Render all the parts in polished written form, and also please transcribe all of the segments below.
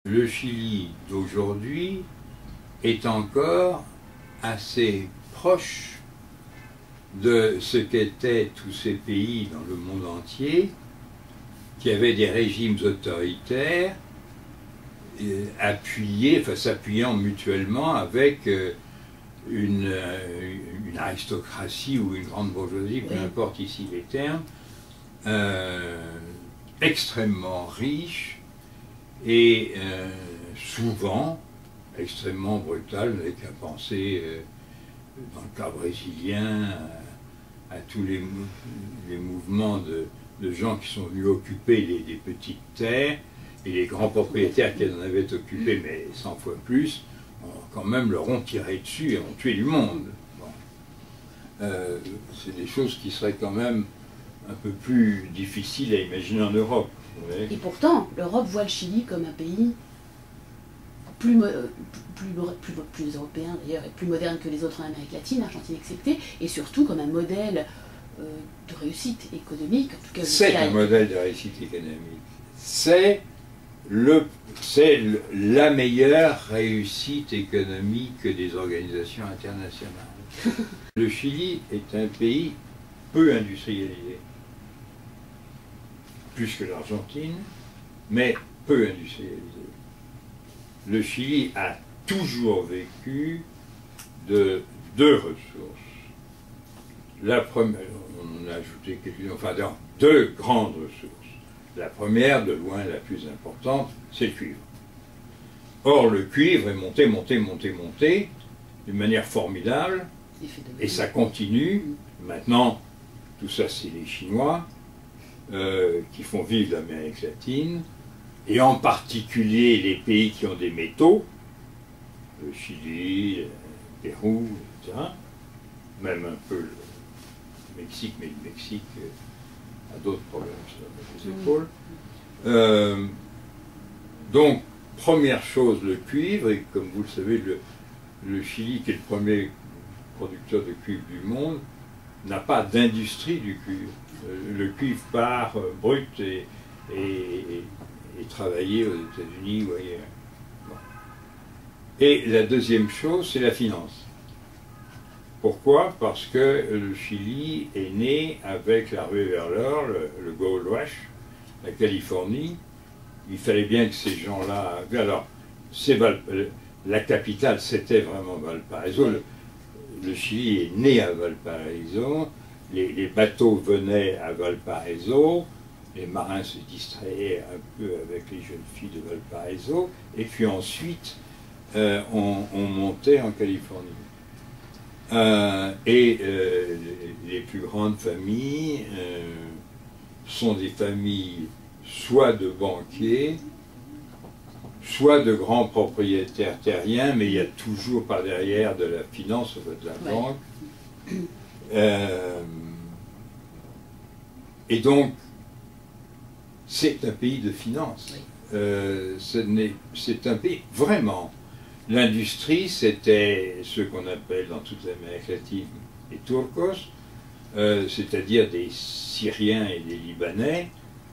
Le Chili d'aujourd'hui est encore assez proche de ce qu'étaient tous ces pays dans le monde entier qui avaient des régimes autoritaires s'appuyant mutuellement avec une aristocratie ou une grande bourgeoisie, peu importe ici les termes, extrêmement riche et souvent extrêmement brutal. Vous n'avez qu'à penser, dans le cas brésilien, à tous les mouvements de gens qui sont venus occuper des petites terres, et les grands propriétaires qui en avaient occupé, mais 100 fois plus, quand même leur ont tiré dessus et ont tué du monde. Bon. C'est des choses qui seraient quand même un peu plus difficiles à imaginer en Europe. Et pourtant, l'Europe voit le Chili comme un pays plus européen d'ailleurs, et plus moderne que les autres en Amérique latine, Argentine exceptée, et surtout comme un modèle de réussite économique. En tout cas, c'est un modèle de réussite économique. C'est la meilleure réussite économique des organisations internationales. Le Chili est un pays peu industrialisé, plus que l'Argentine, mais peu industrialisé. Le Chili a toujours vécu de deux ressources. La première, on a ajouté quelques-unes, enfin deux grandes ressources. La première, de loin la plus importante, c'est le cuivre. Or, le cuivre est monté d'une manière formidable, et ça continue. Maintenant, tout ça, c'est les Chinois qui font vivre l'Amérique latine, et en particulier les pays qui ont des métaux, le Chili, le Pérou, etc., même un peu le Mexique, mais le Mexique a d'autres problèmes sur les épaules. Donc, première chose, le cuivre, et comme vous le savez, le Chili, qui est le premier producteur de cuivre du monde, n'a pas d'industrie du cuivre. Le cuivre part brut et travaillé aux États-Unis ou ailleurs. Bon. Et la deuxième chose, c'est la finance. Pourquoi? Parce que le Chili est né avec la ruée vers l'or, le Gold Rush, la Californie. Il fallait bien que ces gens-là... Alors, la capitale, c'était vraiment Valparaiso. Le Chili est né à Valparaiso. Les bateaux venaient à Valparaiso. Les marins se distrayaient un peu avec les jeunes filles de Valparaiso. Et puis ensuite, on montait en Californie. Les plus grandes familles sont des familles soit de banquiers, soit de grands propriétaires terriens, mais il y a toujours par derrière de la finance, de la banque. Et donc, c'est un pays de finance. C'est un pays, vraiment. L'industrie, c'était ce qu'on appelle dans toute l'Amérique latine les turcos, c'est-à-dire des Syriens et des Libanais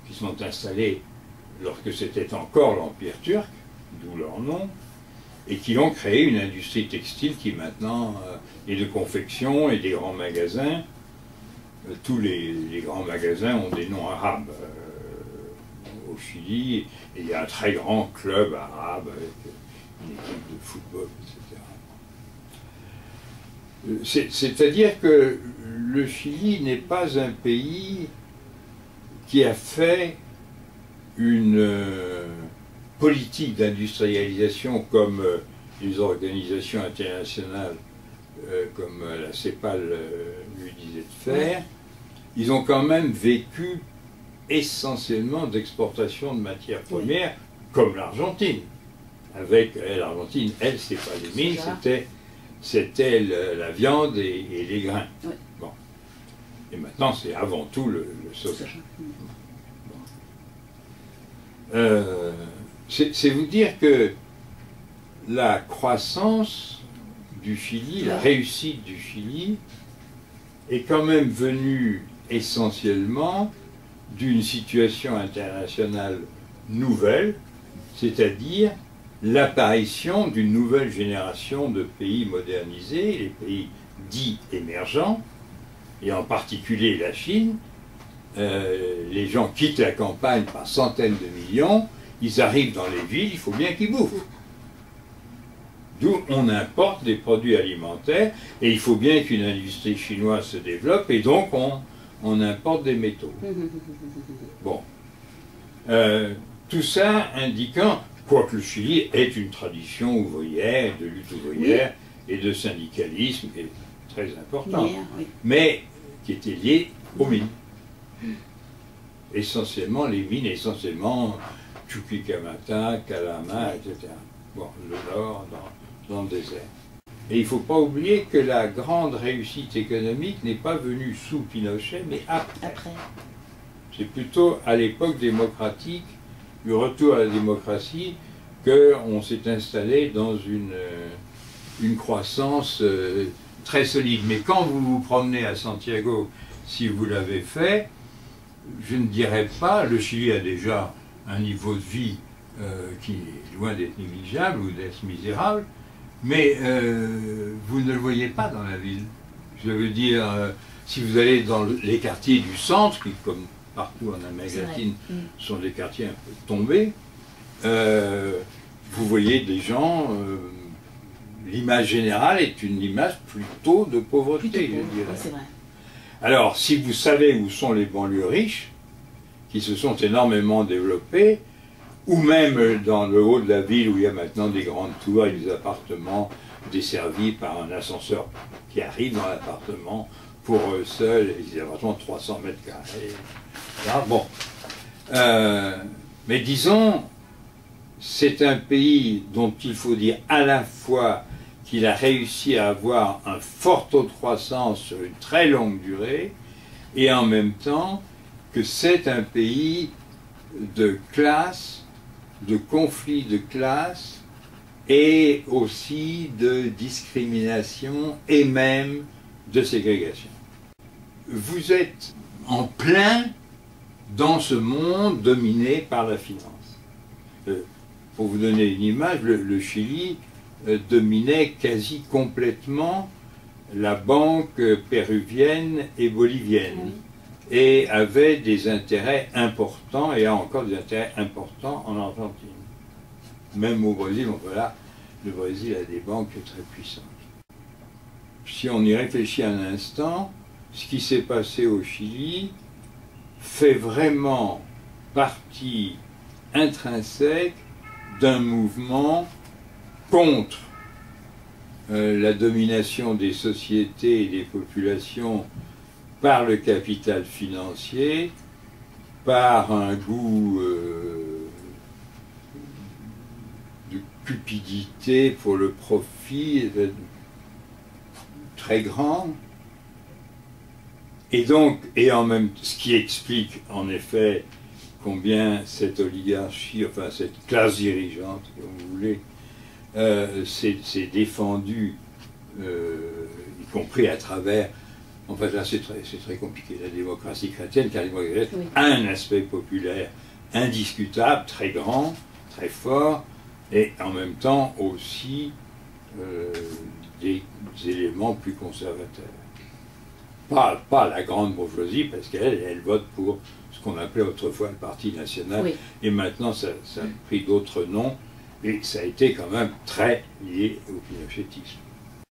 qui sont installés lorsque c'était encore l'Empire turc, d'où leur nom, et qui ont créé une industrie textile qui maintenant est de confection et des grands magasins. Tous les grands magasins ont des noms arabes au Chili, et il y a un très grand club arabe avec une équipe de football, etc. C'est-à-dire que le Chili n'est pas un pays qui a fait une politique d'industrialisation comme les organisations internationales, comme la CEPAL lui disait de faire. Ils ont quand même vécu essentiellement d'exportation de matières premières, comme l'Argentine. Avec l'Argentine, elle, c'est pas les mines, c'était la viande et les grains. Oui. Bon. Et maintenant, c'est avant tout le soja. Bon. C'est vous dire que la croissance du Chili, la réussite du Chili, est quand même venue essentiellement d'une situation internationale nouvelle, c'est-à-dire l'apparition d'une nouvelle génération de pays modernisés, les pays dits émergents, et en particulier la Chine. Les gens quittent la campagne par centaines de millions, ils arrivent dans les villes, il faut bien qu'ils bouffent. D'où on importe des produits alimentaires, et il faut bien qu'une industrie chinoise se développe, et donc on importe des métaux. Bon. Tout ça indiquant, quoique le Chili ait une tradition ouvrière, de lutte ouvrière, oui, et de syndicalisme, qui est très important, oui, mais qui était lié aux mines. Essentiellement, les mines, essentiellement Chuquicamata, Calama, etc. Bon, le nord, dans le désert. Et il ne faut pas oublier que la grande réussite économique n'est pas venue sous Pinochet, mais après. C'est plutôt à l'époque démocratique, du retour à la démocratie, qu'on s'est installé dans une croissance très solide. Mais quand vous vous promenez à Santiago, si vous l'avez fait, je ne dirais pas, le Chili a déjà un niveau de vie qui est loin d'être négligeable ou d'être misérable, mais vous ne le voyez pas dans la ville. Je veux dire, si vous allez dans les quartiers du centre, qui comme partout en Amérique latine sont des quartiers un peu tombés, vous voyez des gens, l'image générale est une image plutôt de pauvreté, je dirais. C'est vrai. Alors, si vous savez où sont les banlieues riches, qui se sont énormément développées, ou même dans le haut de la ville où il y a maintenant des grandes tours et des appartements desservis par un ascenseur qui arrive dans l'appartement pour eux seuls, des appartements de 300 mètres carrés. Là, bon. Mais disons, c'est un pays dont il faut dire à la fois qu'il a réussi à avoir un fort taux de croissance sur une très longue durée, et en même temps que c'est un pays de classe, de conflit de classe, et aussi de discrimination et même de ségrégation. Vous êtes en plein dans ce monde dominé par la finance. Pour vous donner une image, le Chili dominait quasi complètement la banque péruvienne et bolivienne, et avait des intérêts importants, et a encore des intérêts importants en Argentine. Même au Brésil, voilà, le Brésil a des banques très puissantes. Si on y réfléchit un instant, ce qui s'est passé au Chili fait vraiment partie intrinsèque d'un mouvement contre la domination des sociétés et des populations par le capital financier, par un goût de cupidité pour le profit très grand, et donc, et en même temps, ce qui explique en effet combien cette oligarchie, enfin cette classe dirigeante, comme vous voulez, s'est défendue, y compris à travers, en fait là c'est très compliqué, la démocratie chrétienne, car la démocratie chrétienne a un aspect populaire indiscutable, très grand, très fort, et en même temps aussi des éléments plus conservateurs. Pas la grande bourgeoisie, parce qu'elle vote pour ce qu'on appelait autrefois le Parti national, et maintenant ça a pris d'autres noms, et ça a été quand même très lié au pinochétisme.